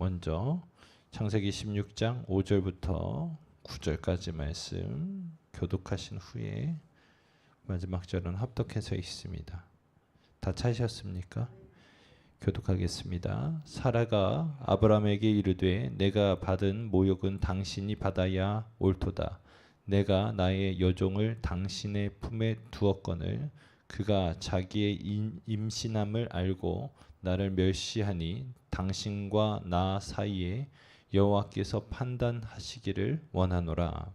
먼저 창세기 16장 5절부터 9절까지 말씀 교독하신 후에 마지막 절은 합독해서 있습니다. 다 찾으셨습니까? 교독하겠습니다. 사라가 아브라함에게 이르되 내가 받은 모욕은 당신이 받아야 옳도다. 내가 나의 여종을 당신의 품에 두었거늘 그가 자기의 임신함을 알고 나를 멸시하니 당신과 나 사이에 여호와께서 판단하시기를 원하노라.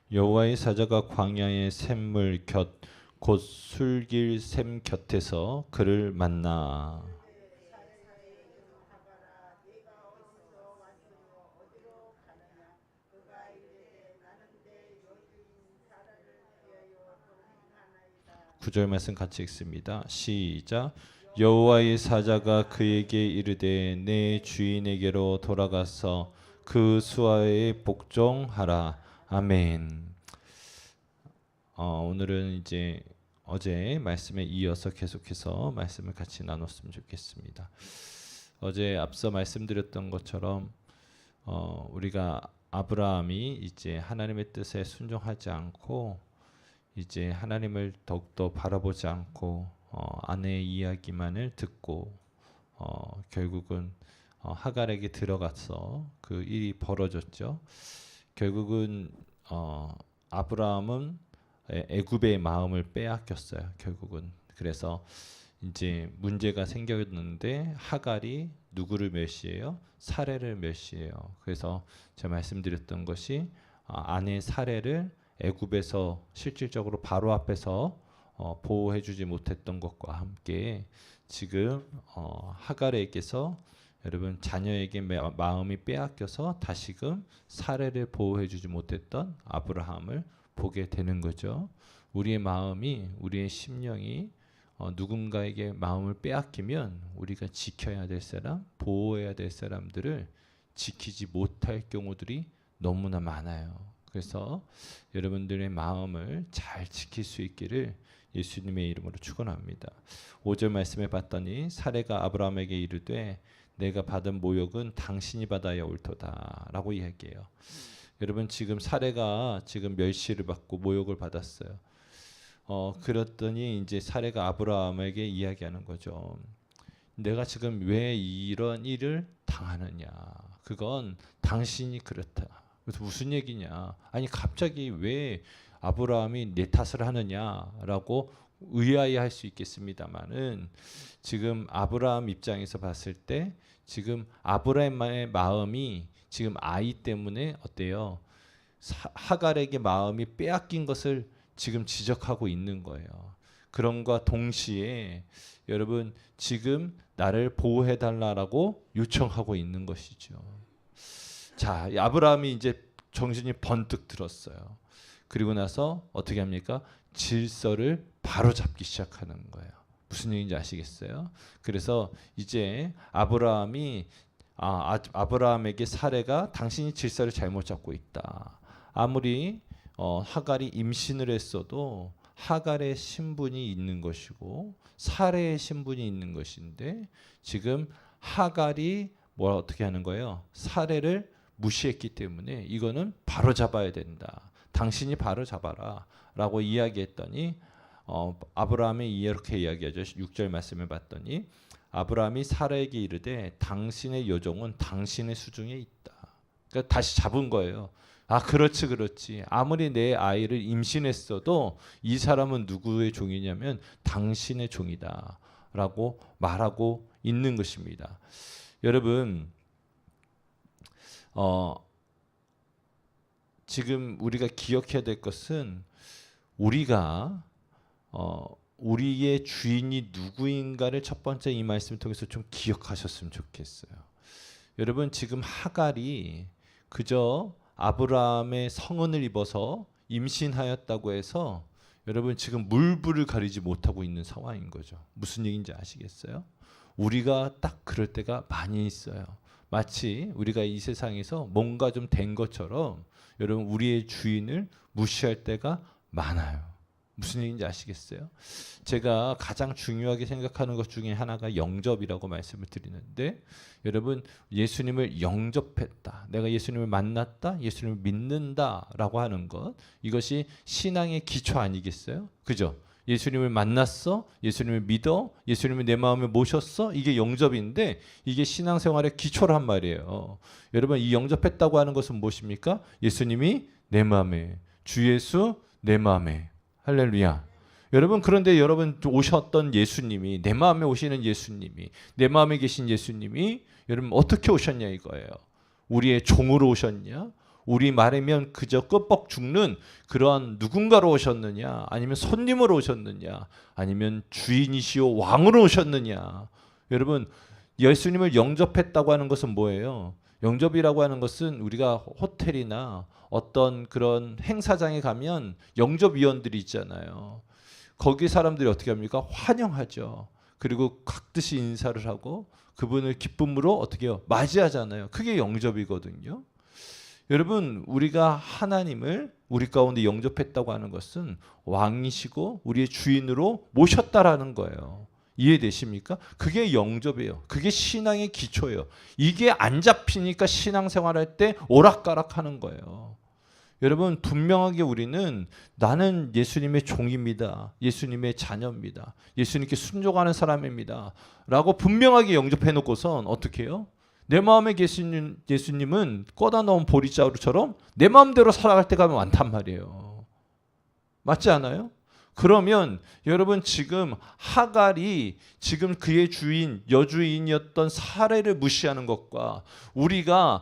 여호와의 사자가 광야의 샘물 곁 곧 술길 샘 곁에서 그를 만나 구절 말씀 같이 읽습니다. 시작. 여호와의 사자가 그에게 이르되 내 주인에게로 돌아가서 그 수하에 복종하라. 아멘. 오늘은 이제 어제 말씀에 이어서 계속해서 말씀을 같이 나눴으면 좋겠습니다. 어제 앞서 말씀드렸던 것처럼 우리가 아브라함이 이제 하나님의 뜻에 순종하지 않고 이제 하나님을 더욱더 바라보지 않고 아내의 이야기만을 듣고 결국은 하갈에게 들어가서 그 일이 벌어졌죠. 결국은 아브라함은 애굽의 마음을 빼앗겼어요. 결국은 그래서 이제 문제가 생겼는데 하갈이 누구를 멸시해요? 사레를 멸시해요. 그래서 제가 말씀드렸던 것이 아내 사레를 애굽에서 실질적으로 바로 앞에서 보호해주지 못했던 것과 함께 지금 하갈에게서 여러분 자녀에게 마음이 빼앗겨서 다시금 사레를 보호해주지 못했던 아브라함을 보게 되는 거죠. 우리의 마음이 우리의 심령이 누군가에게 마음을 빼앗기면 우리가 지켜야 될 사람, 보호해야 될 사람들을 지키지 못할 경우들이 너무나 많아요. 그래서 여러분들의 마음을 잘 지킬 수 있기를 예수님의 이름으로 축원합니다. 5절 말씀에 봤더니 사레가 아브라함에게 이르되 내가 받은 모욕은 당신이 받아야 옳도다 라고 이야기해요. 여러분 지금 사레가 지금 멸시를 받고 모욕을 받았어요. 그랬더니 이제 사레가 아브라함에게 이야기하는 거죠. 내가 지금 왜 이런 일을 당하느냐. 그건 당신이 그렇다. 그래서 무슨 얘기냐. 아니 갑자기 왜 아브라함이 내 탓을 하느냐라고 의아해할 수 있겠습니다만은 지금 아브라함 입장에서 봤을 때 지금 아브라함의 마음이 지금 아이 때문에 어때요? 하갈에게 마음이 빼앗긴 것을 지금 지적하고 있는 거예요. 그런과 동시에 여러분 지금 나를 보호해 달라라고 요청하고 있는 것이죠. 자, 아브라함이 이제 정신이 번뜩 들었어요. 그리고 나서 어떻게 합니까? 질서를 바로 잡기 시작하는 거예요. 무슨 얘기인지 아시겠어요? 그래서 이제 아브라함이 아브라함에게 사레가 당신이 질서를 잘못 잡고 있다. 아무리 하갈이 임신을 했어도 하갈의 신분이 있는 것이고 사레의 신분이 있는 것인데 지금 하갈이 어떻게 하는 거예요? 사레를 무시했기 때문에 이거는 바로 잡아야 된다. 당신이 바로 잡아라 라고 이야기했더니 아브라함이 이렇게 이야기하죠. 6절 말씀을 봤더니 아브라함이 사라에게 이르되 당신의 여종은 당신의 수중에 있다. 그러니까 다시 잡은 거예요. 그렇지. 아무리 내 아이를 임신했어도 이 사람은 누구의 종이냐면 당신의 종이다 라고 말하고 있는 것입니다. 여러분 지금 우리가 기억해야 될 것은 우리가 우리의 주인이 누구인가를 첫 번째 이 말씀을 통해서 좀 기억하셨으면 좋겠어요. 여러분 지금 하갈이 그저 아브라함의 성은을 입어서 임신하였다고 해서 여러분 지금 물불을 가리지 못하고 있는 상황인 거죠. 무슨 얘기인지 아시겠어요? 우리가 딱 그럴 때가 많이 있어요. 마치 우리가 이 세상에서 뭔가 좀 된 것처럼 여러분 우리의 주인을 무시할 때가 많아요. 무슨 얘기인지 아시겠어요? 제가 가장 중요하게 생각하는 것 중에 하나가 영접이라고 말씀을 드리는데, 여러분 예수님을 영접했다, 내가 예수님을 만났다, 예수님을 믿는다라고 하는 것, 이것이 신앙의 기초 아니겠어요? 그죠? 예수님을 만났어, 예수님을 믿어, 예수님을 내 마음에 모셨어, 이게 영접인데 이게 신앙생활의 기초란 말이에요. 여러분 이 영접했다고 하는 것은 무엇입니까? 예수님이 내 마음에, 주 예수 내 마음에. 할렐루야. 여러분 그런데 여러분 오셨던 예수님이, 내 마음에 오시는 예수님이, 내 마음에 계신 예수님이 여러분 어떻게 오셨냐 이거예요. 우리의 종으로 오셨냐? 우리 말하면 그저 끄뻑 죽는 그러한 누군가로 오셨느냐? 아니면 손님으로 오셨느냐? 아니면 주인이시오 왕으로 오셨느냐? 여러분 예수님을 영접했다고 하는 것은 뭐예요? 영접이라고 하는 것은 우리가 호텔이나 어떤 그런 행사장에 가면 영접위원들이 있잖아요. 거기 사람들이 어떻게 합니까? 환영하죠. 그리고 각듯이 인사를 하고 그분을 기쁨으로 어떻게 해요? 맞이하잖아요. 그게 영접이거든요. 여러분 우리가 하나님을 우리 가운데 영접했다고 하는 것은 왕이시고 우리의 주인으로 모셨다라는 거예요. 이해되십니까? 그게 영접이에요. 그게 신앙의 기초예요. 이게 안 잡히니까 신앙생활할 때 오락가락하는 거예요. 여러분 분명하게 우리는 나는 예수님의 종입니다. 예수님의 자녀입니다. 예수님께 순종하는 사람입니다. 라고 분명하게 영접해 놓고선 어떻게 해요? 내 마음에 계신 예수님은 꺼다 놓은 보리자루처럼 내 마음대로 살아갈 때가 많단 말이에요. 맞지 않아요? 그러면 여러분 지금 하갈이 지금 그의 주인, 여주인이었던 사례를 무시하는 것과 우리가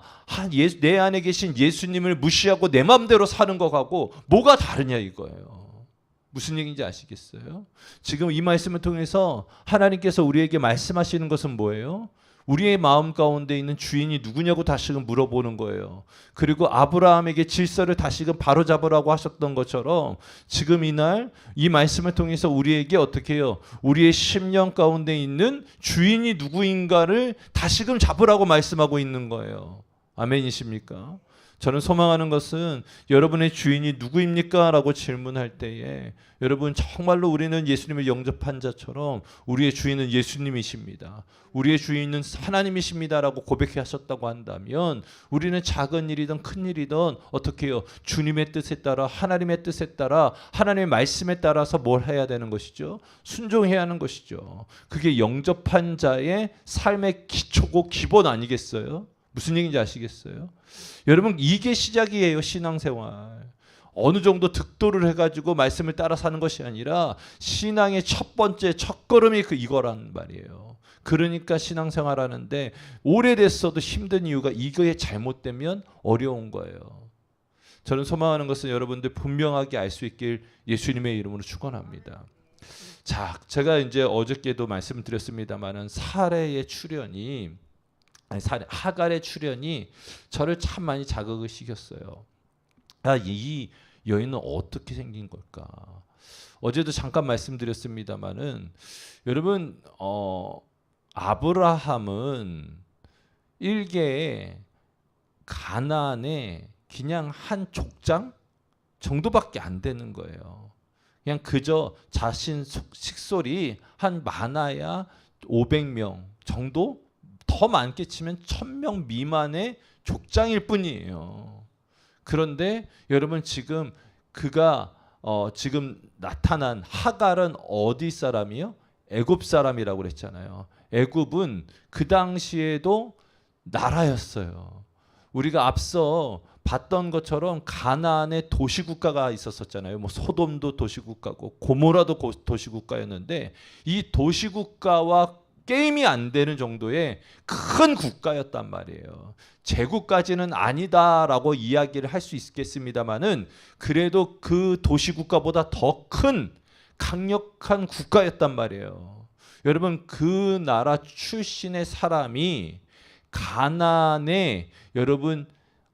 내 안에 계신 예수님을 무시하고 내 마음대로 사는 것하고 뭐가 다르냐 이거예요. 무슨 얘기인지 아시겠어요? 지금 이 말씀을 통해서 하나님께서 우리에게 말씀하시는 것은 뭐예요? 우리의 마음 가운데 있는 주인이 누구냐고 다시금 물어보는 거예요. 그리고 아브라함에게 질서를 다시금 바로잡으라고 하셨던 것처럼 지금 이날 이 말씀을 통해서 우리에게 어떻게 해요? 우리의 심령 가운데 있는 주인이 누구인가를 다시금 잡으라고 말씀하고 있는 거예요. 아멘이십니까? 저는 소망하는 것은 여러분의 주인이 누구입니까? 라고 질문할 때에 여러분 정말로 우리는 예수님을 영접한 자처럼 우리의 주인은 예수님이십니다. 우리의 주인은 하나님이십니다. 라고 고백하셨다고 한다면 우리는 작은 일이든 큰 일이든 어떻게 해요? 주님의 뜻에 따라 하나님의 뜻에 따라 하나님의 말씀에 따라서 뭘 해야 되는 것이죠? 순종해야 하는 것이죠. 그게 영접한 자의 삶의 기초고 기본 아니겠어요? 무슨 얘기인지 아시겠어요? 여러분 이게 시작이에요. 신앙생활. 어느 정도 득도를 해가지고 말씀을 따라 사는 것이 아니라 신앙의 첫 번째 첫걸음이 이거란 말이에요. 그러니까 신앙생활 하는데 오래됐어도 힘든 이유가 이거에 잘못되면 어려운 거예요. 저는 소망하는 것은 여러분들 분명하게 알 수 있길 예수님의 이름으로 축원합니다. 자, 제가 이제 어저께도 말씀드렸습니다만은 사례의 출현이 하갈의 출현이 저를 참 많이 자극을 시켰어요. 이 여인은 어떻게 생긴 걸까? 어제도 잠깐 말씀드렸습니다마는 여러분 아브라함은 일개의 가나안에 그냥 한 족장 정도밖에 안 되는 거예요. 그냥 그저 자신 식솔이 한 많아야 500명 정도, 더 많게 치면 1000명 미만의 족장일 뿐이에요. 그런데 여러분 지금 그가 지금 나타난 하갈은 어디 사람이요? 애굽 사람이라고 그랬잖아요. 애굽은 그 당시에도 나라였어요. 우리가 앞서 봤던 것처럼 가나안의 도시국가가 있었었잖아요. 뭐 소돔도 도시국가고 고모라도 도시국가였는데 이 도시국가와 게임이 안 되는 정도의 큰 국가였단 말이에요. 제국까지는 아니다라고 이야기를 할 수 있겠습니다만은 그래도 그 도시국가보다 더 큰 강력한 국가였단 말이에요. 여러분 그 나라 출신의 사람이 가나안에 여러분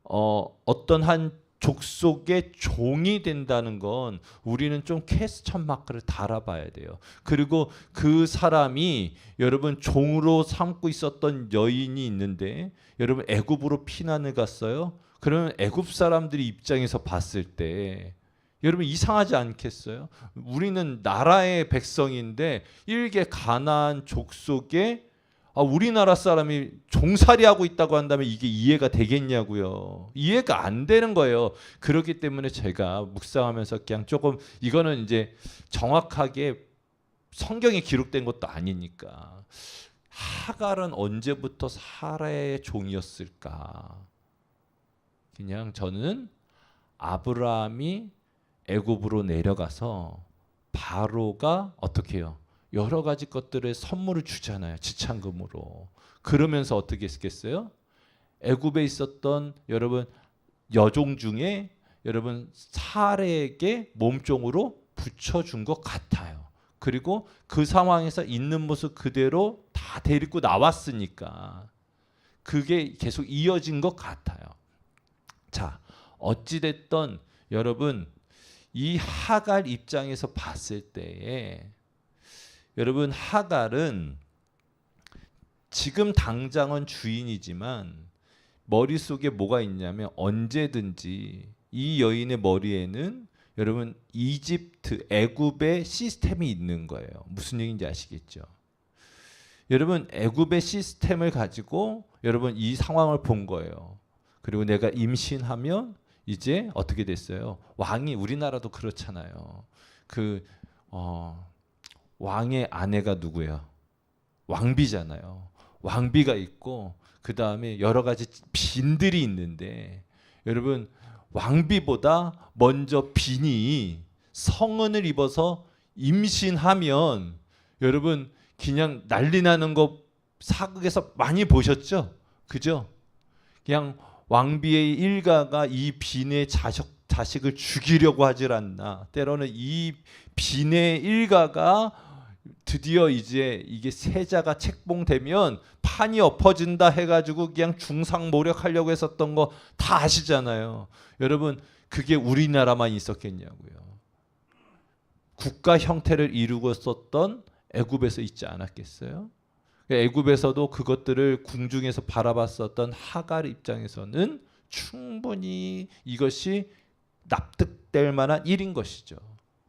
어떤 한 족속의 종이 된다는 건 우리는 좀 퀘스천 마크를 달아봐야 돼요. 그리고 그 사람이 여러분 종으로 삼고 있었던 여인이 있는데 여러분 애굽으로 피난을 갔어요. 그러면 애굽 사람들이 입장에서 봤을 때 여러분 이상하지 않겠어요? 우리는 나라의 백성인데 일개 가나안 족속에 우리나라 사람이 종살이하고 있다고 한다면 이게 이해가 되겠냐고요. 이해가 안 되는 거예요. 그렇기 때문에 제가 묵상하면서 그냥 조금 이거는 이제 정확하게 성경에 기록된 것도 아니니까 하갈은 언제부터 사라의 종이었을까? 그냥 저는 아브라함이 애굽으로 내려가서 바로가 어떻게 해요? 여러 가지 것들의 선물을 주잖아요. 지참금으로. 그러면서 어떻게 했겠어요? 애굽에 있었던 여러분 여종 중에 여러분 사례에게 몸종으로 붙여준 것 같아요. 그리고 그 상황에서 있는 모습 그대로 다 데리고 나왔으니까 그게 계속 이어진 것 같아요. 자, 어찌됐든 여러분 이 하갈 입장에서 봤을 때에 여러분 하갈은 지금 당장은 주인이지만 머릿속에 뭐가 있냐면 언제든지 이 여인의 머리에는 여러분 이집트 애굽의 시스템이 있는 거예요. 무슨 얘기인지 아시겠죠? 여러분 애굽의 시스템을 가지고 여러분 이 상황을 본 거예요. 그리고 내가 임신하면 이제 어떻게 됐어요? 왕이 우리나라도 그렇잖아요. 왕의 아내가 누구예요? 왕비잖아요. 왕비가 있고 그 다음에 여러 가지 빈들이 있는데 여러분 왕비보다 먼저 빈이 성은을 입어서 임신하면 여러분 그냥 난리 나는 거 사극에서 많이 보셨죠? 그죠? 그냥 왕비의 일가가 이 빈의 자식을 죽이려고 하질 않나. 때로는 이 빈의 일가가 드디어 이제 이게 세자가 책봉되면 판이 엎어진다 해가지고 그냥 중상모략하려고 했었던 거 다 아시잖아요. 여러분 그게 우리나라만 있었겠냐고요. 국가 형태를 이루고 있었던 애굽에서 있지 않았겠어요? 애굽에서도 그것들을 궁중에서 바라봤었던 하갈 입장에서는 충분히 이것이 납득될 만한 일인 것이죠.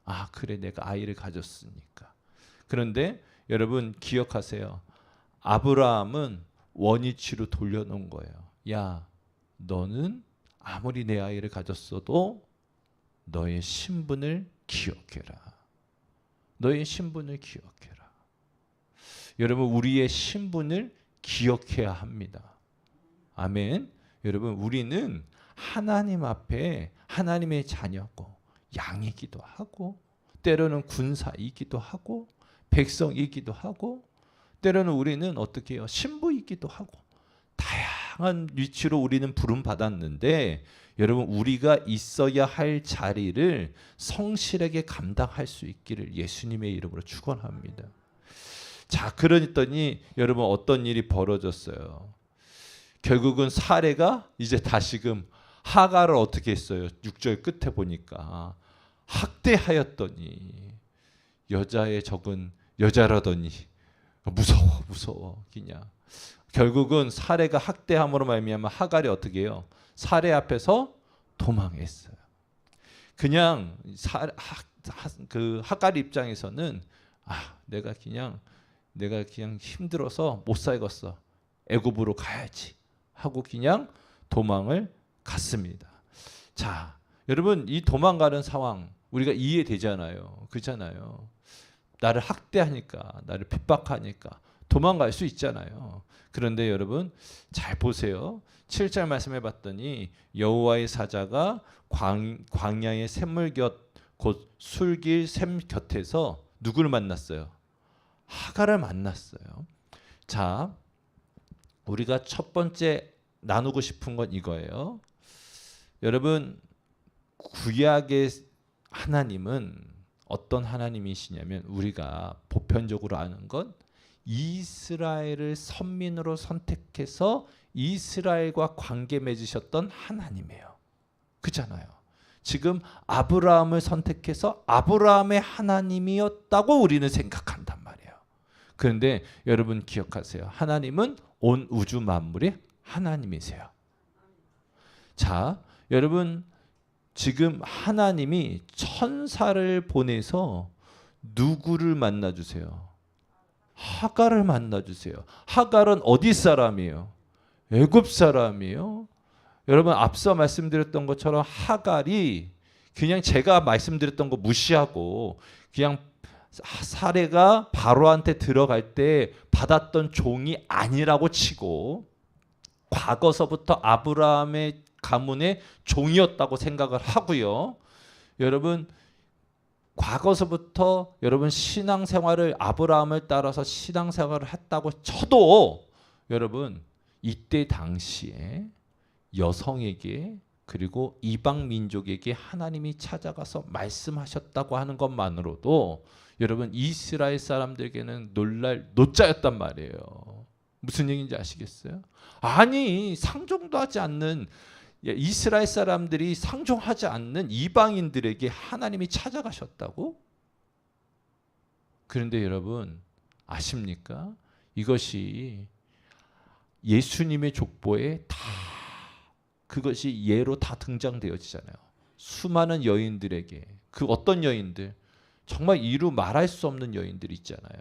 아 그래 내가 아이를 가졌으니까. 그런데 여러분 기억하세요. 아브라함은 원위치로 돌려놓은 거예요. 야 너는 아무리 내 아이를 가졌어도 너의 신분을 기억해라. 너의 신분을 기억해라. 여러분 우리의 신분을 기억해야 합니다. 아멘. 여러분 우리는 하나님 앞에 하나님의 자녀고 양이기도 하고 때로는 군사이기도 하고 백성이기도 하고 때로는 우리는 어떻게 해요? 신부이기도 하고 다양한 위치로 우리는 부름 받았는데 여러분 우리가 있어야 할 자리를 성실하게 감당할 수 있기를 예수님의 이름으로 축원합니다. 자, 그러더니 여러분 어떤 일이 벌어졌어요? 결국은 사례가 이제 다시금 하갈을 어떻게 했어요? 6절 끝에 보니까 학대하였더니 여자의 적은 여자라더니 무서워 그냥 결국은 사례가 학대함으로 말미암아 하갈이 어떻게 해요? 사례 앞에서 도망했어요. 그냥 하갈 입장에서는 내가 그냥 힘들어서 못 살겠어. 애굽으로 가야지 하고 그냥 도망을 갔습니다. 자, 여러분 이 도망가는 상황 우리가 이해되잖아요. 그렇잖아요. 나를 학대하니까, 나를 핍박하니까 도망갈 수 있잖아요. 그런데 여러분 잘 보세요. 7절 말씀해 봤더니 여호와의 사자가 광야의 샘물 곧 술길 샘 곁에서 누구를 만났어요? 하갈을 만났어요. 자, 우리가 첫 번째 나누고 싶은 건 이거예요. 여러분 구약의 하나님은 어떤 하나님이시냐면 우리가 보편적으로 아는 건 이스라엘을 선민으로 선택해서 이스라엘과 관계 맺으셨던 하나님이에요. 그잖아요. 지금 아브라함을 선택해서 아브라함의 하나님이었다고 우리는 생각한단 말이에요. 그런데 여러분 기억하세요. 하나님은 온 우주 만물의 하나님이세요. 자, 여러분 지금 하나님이 천사를 보내서 누구를 만나주세요? 하갈을 만나주세요. 하갈은 어디 사람이에요? 애굽 사람이에요. 여러분 앞서 말씀드렸던 것처럼 하갈이 그냥 제가 말씀드렸던 거 무시하고 그냥 사례가 바로한테 들어갈 때 받았던 종이 아니라고 치고 과거서부터 아브라함의 가문의 종이었다고 생각을 하고요. 여러분 과거서부터 여러분 신앙생활을 아브라함을 따라서 신앙생활을 했다고 쳐도 여러분 이때 당시에 여성에게 그리고 이방 민족에게 하나님이 찾아가서 말씀하셨다고 하는 것만으로도 여러분 이스라엘 사람들에게는 놀랄 노자였단 말이에요. 무슨 얘기인지 아시겠어요? 아니 상종도 하지 않는 이스라엘 사람들이 상종하지 않는 이방인들에게 하나님이 찾아가셨다고? 그런데 여러분 아십니까? 이것이 예수님의 족보에 다 그것이 예로 다 등장되어지잖아요. 수많은 여인들에게 그 어떤 여인들 정말 이루 말할 수 없는 여인들 있잖아요.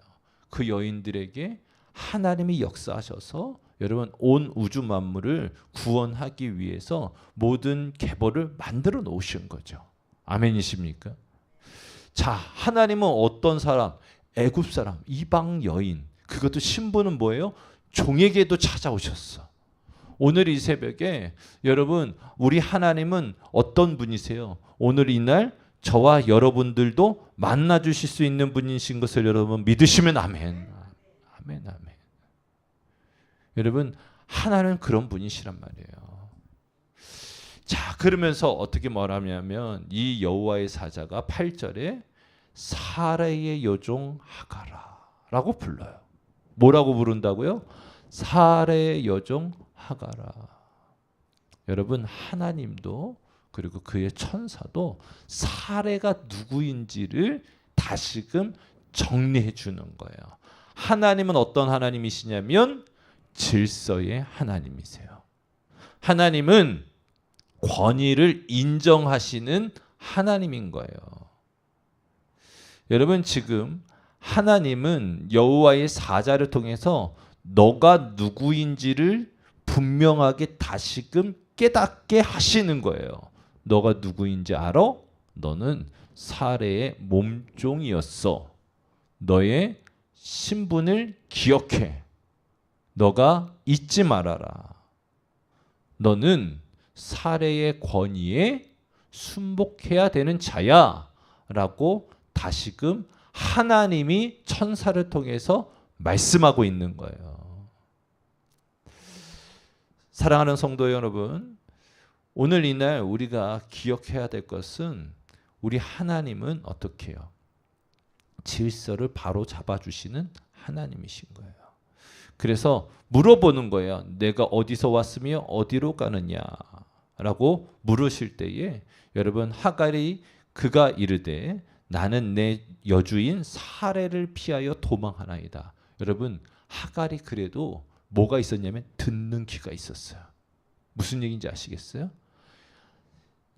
그 여인들에게 하나님이 역사하셔서 여러분 온 우주 만물을 구원하기 위해서 모든 계보를 만들어 놓으신 거죠. 아멘이십니까? 자, 하나님은 어떤 사람? 애굽 사람, 이방 여인. 그것도 신부는 뭐예요? 종에게도 찾아오셨어. 오늘 이 새벽에 여러분 우리 하나님은 어떤 분이세요? 오늘 이날 저와 여러분들도 만나 주실 수 있는 분이신 것을 여러분 믿으시면 아멘. 아멘, 아멘. 여러분 하나는 그런 분이시란 말이에요. 자, 그러면서 어떻게 말하냐면 이 여호와의 사자가 8절에 사레의 여종 하가라라고 불러요. 뭐라고 부른다고요? 사레의 여종 하가라. 여러분 하나님도 그리고 그의 천사도 사레가 누구인지를 다시금 정리해 주는 거예요. 하나님은 어떤 하나님이시냐면 질서의 하나님이세요. 하나님은 권위를 인정하시는 하나님인 거예요. 여러분 지금 하나님은 여호와의 사자를 통해서 너가 누구인지를 분명하게 다시금 깨닫게 하시는 거예요. 너가 누구인지 알아? 너는 사레의 몸종이었어. 너의 신분을 기억해. 너가 잊지 말아라. 너는 사레의 권위에 순복해야 되는 자야 라고 다시금 하나님이 천사를 통해서 말씀하고 있는 거예요. 사랑하는 성도 여러분, 오늘 이날 우리가 기억해야 될 것은 우리 하나님은 어떻게 해요? 질서를 바로 잡아주시는 하나님이신 거예요. 그래서 물어보는 거예요. 내가 어디서 왔으며 어디로 가느냐라고 물으실 때에 여러분 하갈이 그가 이르되 나는 내 여주인 사레를 피하여 도망하나이다. 여러분 하갈이 그래도 뭐가 있었냐면 듣는 귀가 있었어요. 무슨 얘기인지 아시겠어요?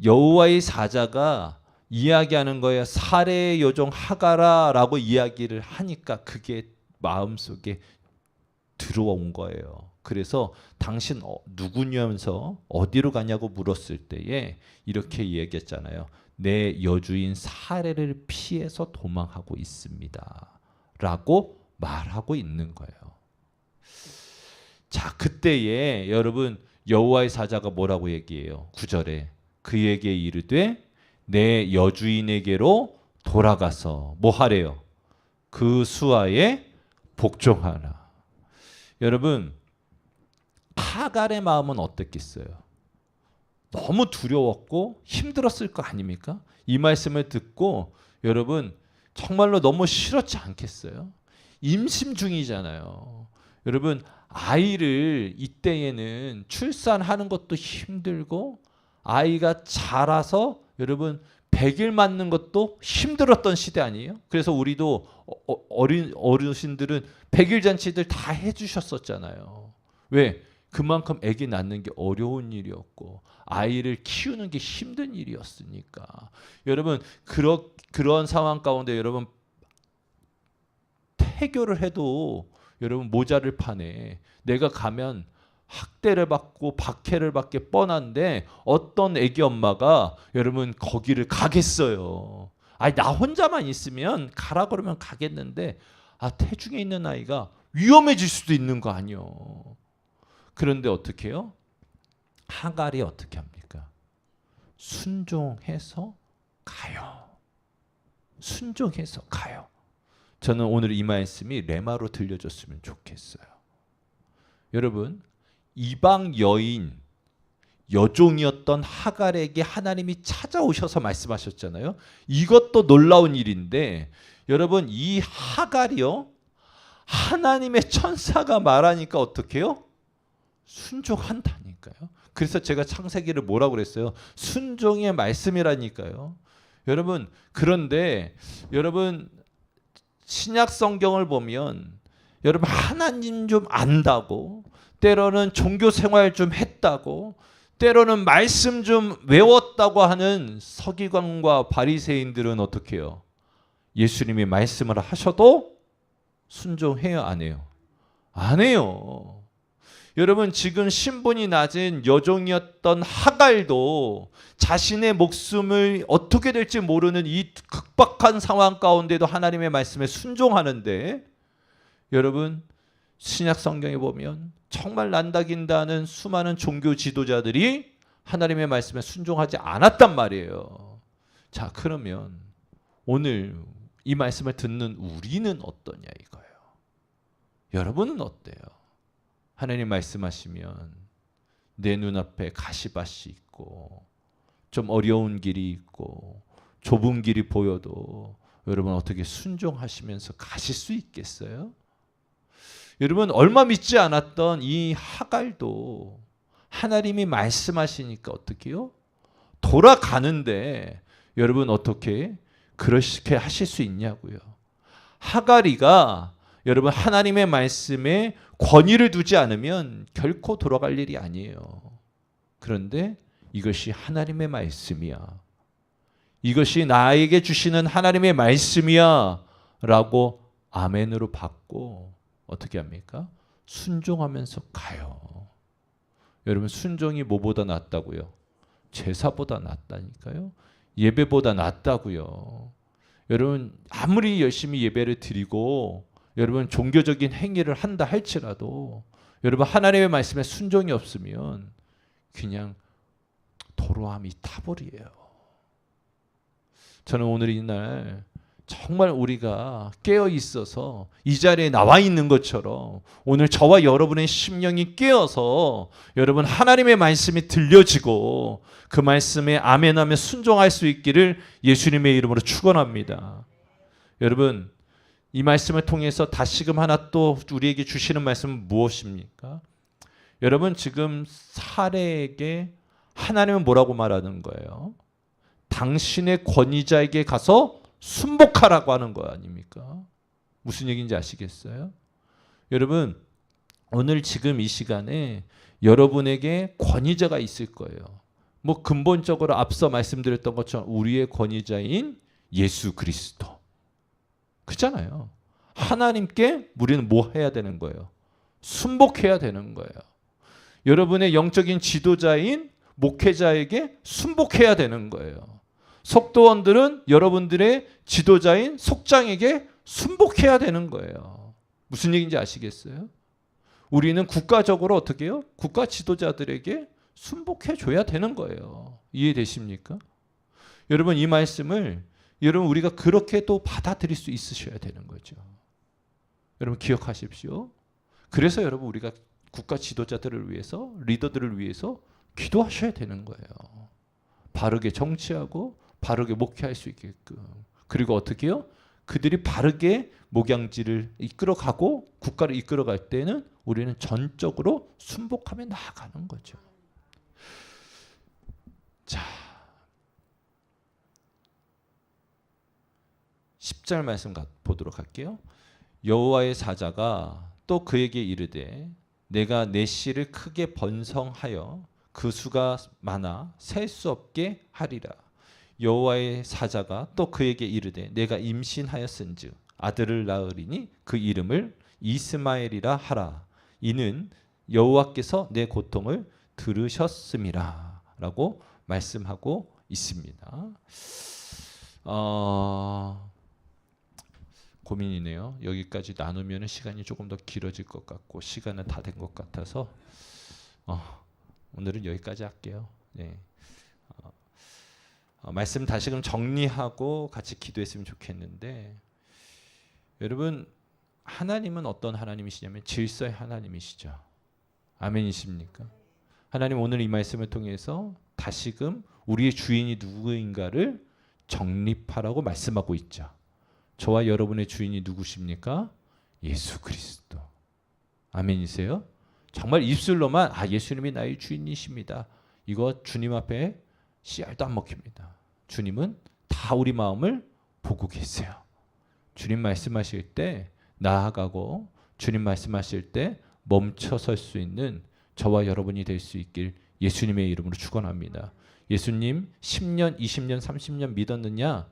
여호와의 사자가 이야기하는 거예요. 사레의 여종 하가라라고 이야기를 하니까 그게 마음속에 들어온 거예요. 그래서 당신 누구냐면서 어디로 가냐고 물었을 때에 이렇게 얘기했잖아요. 내 여주인 사레를 피해서 도망하고 있습니다. 라고 말하고 있는 거예요. 자, 그때에 여러분 여호와의 사자가 뭐라고 얘기해요? 9절에 그에게 이르되 내 여주인에게로 돌아가서 뭐 하래요? 그 수하에 복종하라. 여러분 하갈의 마음은 어땠겠어요? 너무 두려웠고 힘들었을 거 아닙니까? 이 말씀을 듣고 여러분 정말로 너무 싫었지 않겠어요? 임신 중이잖아요. 여러분 아이를 이때에는 출산하는 것도 힘들고 아이가 자라서 여러분 100일 맞는 것도 힘들었던 시대 아니에요? 그래서 우리도 어르신들은 100일 잔치들 다 해주셨었잖아요. 왜? 그만큼 아기 낳는 게 어려운 일이었고 아이를 키우는 게 힘든 일이었으니까. 여러분 그런 상황 가운데 여러분 태교를 해도 여러분 모자를 파네. 내가 가면 학대를 받고 박해를 받게 뻔한데 어떤 애기 엄마가 여러분 거기를 가겠어요. 아니 나 혼자만 있으면 가라 그러면 가겠는데 태중에 있는 아이가 위험해질 수도 있는 거 아니요. 그런데 어떻게 해요? 하갈이 어떻게 합니까? 순종해서 가요. 순종해서 가요. 저는 오늘 이 말씀이 레마로 들려줬으면 좋겠어요. 여러분 이방 여인 여종이었던 하갈에게 하나님이 찾아오셔서 말씀하셨잖아요. 이것도 놀라운 일인데 여러분 이 하갈이요 하나님의 천사가 말하니까 어떻게 해요? 순종한다니까요. 그래서 제가 창세기를 뭐라고 그랬어요? 순종의 말씀이라니까요. 여러분 그런데 여러분 신약 성경을 보면 여러분 하나님 좀 안다고 때로는 종교 생활 좀 했다고 때로는 말씀 좀 외웠다고 하는 서기관과 바리새인들은 어떻게 해요? 예수님이 말씀을 하셔도 순종해요 안 해요? 안 해요. 여러분 지금 신분이 낮은 여종이었던 하갈도 자신의 목숨을 어떻게 될지 모르는 이 극박한 상황 가운데도 하나님의 말씀에 순종하는데 여러분 신약 성경에 보면 정말 난다긴다는 수많은 종교 지도자들이 하나님의 말씀에 순종하지 않았단 말이에요. 자 그러면 오늘 이 말씀을 듣는 우리는 어떠냐 이거예요. 여러분은 어때요? 하나님 말씀하시면 내 눈앞에 가시밭이 있고 좀 어려운 길이 있고 좁은 길이 보여도 여러분 어떻게 순종하시면서 가실 수 있겠어요? 여러분 얼마 믿지 않았던 이 하갈도 하나님이 말씀하시니까 어떻게 해요? 돌아가는데 여러분 어떻게 그렇게 하실 수 있냐고요. 하갈이가 여러분 하나님의 말씀에 권위를 두지 않으면 결코 돌아갈 일이 아니에요. 그런데 이것이 하나님의 말씀이야. 이것이 나에게 주시는 하나님의 말씀이야 라고 아멘으로 받고 어떻게 합니까? 순종하면서 가요. 여러분 순종이 뭐보다 낫다고요? 제사보다 낫다니까요. 예배보다 낫다고요. 여러분 아무리 열심히 예배를 드리고 여러분 종교적인 행위를 한다 할지라도 여러분 하나님의 말씀에 순종이 없으면 그냥 도로함이 타버리에요. 저는 오늘 이날 정말 우리가 깨어 있어서 이 자리에 나와 있는 것처럼 오늘 저와 여러분의 심령이 깨어서 여러분 하나님의 말씀이 들려지고 그 말씀에 아멘하며 순종할 수 있기를 예수님의 이름으로 축원합니다. 여러분 이 말씀을 통해서 다시금 하나 또 우리에게 주시는 말씀은 무엇입니까? 여러분 지금 사례에게 하나님은 뭐라고 말하는 거예요? 당신의 권위자에게 가서 순복하라고 하는 거 아닙니까? 무슨 얘기인지 아시겠어요? 여러분 오늘 지금 이 시간에 여러분에게 권위자가 있을 거예요. 뭐 근본적으로 앞서 말씀드렸던 것처럼 우리의 권위자인 예수 그리스도. 그렇잖아요. 하나님께 우리는 뭐 해야 되는 거예요? 순복해야 되는 거예요. 여러분의 영적인 지도자인 목회자에게 순복해야 되는 거예요. 속도원들은 여러분들의 지도자인 속장에게 순복해야 되는 거예요. 무슨 얘기인지 아시겠어요? 우리는 국가적으로 어떻게 해요? 국가 지도자들에게 순복해 줘야 되는 거예요. 이해되십니까? 여러분 이 말씀을 여러분 우리가 그렇게 또 받아들일 수 있으셔야 되는 거죠. 여러분 기억하십시오. 그래서 여러분 우리가 국가 지도자들을 위해서 리더들을 위해서 기도하셔야 되는 거예요. 바르게 정치하고 바르게 목회할 수 있게끔. 그리고 어떻게 해요? 그들이 바르게 목양지를 이끌어가고 국가를 이끌어갈 때는 우리는 전적으로 순복하며 나아가는 거죠. 10절 말씀 보도록 할게요. 여호와의 사자가 또 그에게 이르되 내가 내 씨를 크게 번성하여 그 수가 많아 셀 수 없게 하리라. 여호와의 사자가 또 그에게 이르되 내가 임신하였은즉 아들을 낳으리니 그 이름을 이스마엘이라 하라. 이는 여호와께서 내 고통을 들으셨음이라 라고 말씀하고 있습니다. 고민이네요. 여기까지 나누면 시간이 조금 더 길어질 것 같고 시간은 다 된 것 같아서 오늘은 여기까지 할게요. 네. 말씀 다시금 정리하고 같이 기도했으면 좋겠는데, 여러분, 하나님은 어떤 하나님이시냐면 질서의 하나님이시죠. 아멘이십니까? 하나님 오늘 이 말씀을 통해서 다시금 우리의 주인이 누구인가를 정립하라고 말씀하고 있죠. 저와 여러분의 주인이 누구십니까? 예수 그리스도. 아멘이세요? 정말 입술로만 예수님이 나의 주인이십니다. 이거 주님 앞에 씨알도 안 먹힙니다. 주님은 다 우리 마음을 보고 계세요. 주님 말씀하실 때 나아가고 주님 말씀하실 때 멈춰설 수 있는 저와 여러분이 될 수 있길 예수님의 이름으로 축원합니다. 예수님 10년, 20년, 30년 믿었느냐?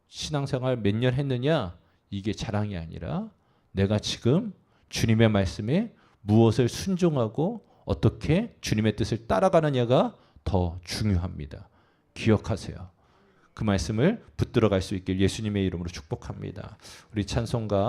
신앙생활 몇 년 했느냐? 이게 자랑이 아니라 내가 지금 주님의 말씀에 무엇을 순종하고 어떻게 주님의 뜻을 따라가느냐가 더 중요합니다. 기억하세요. 그 말씀을 붙들어 갈 수 있길 예수님의 이름으로 축복합니다. 우리 찬송가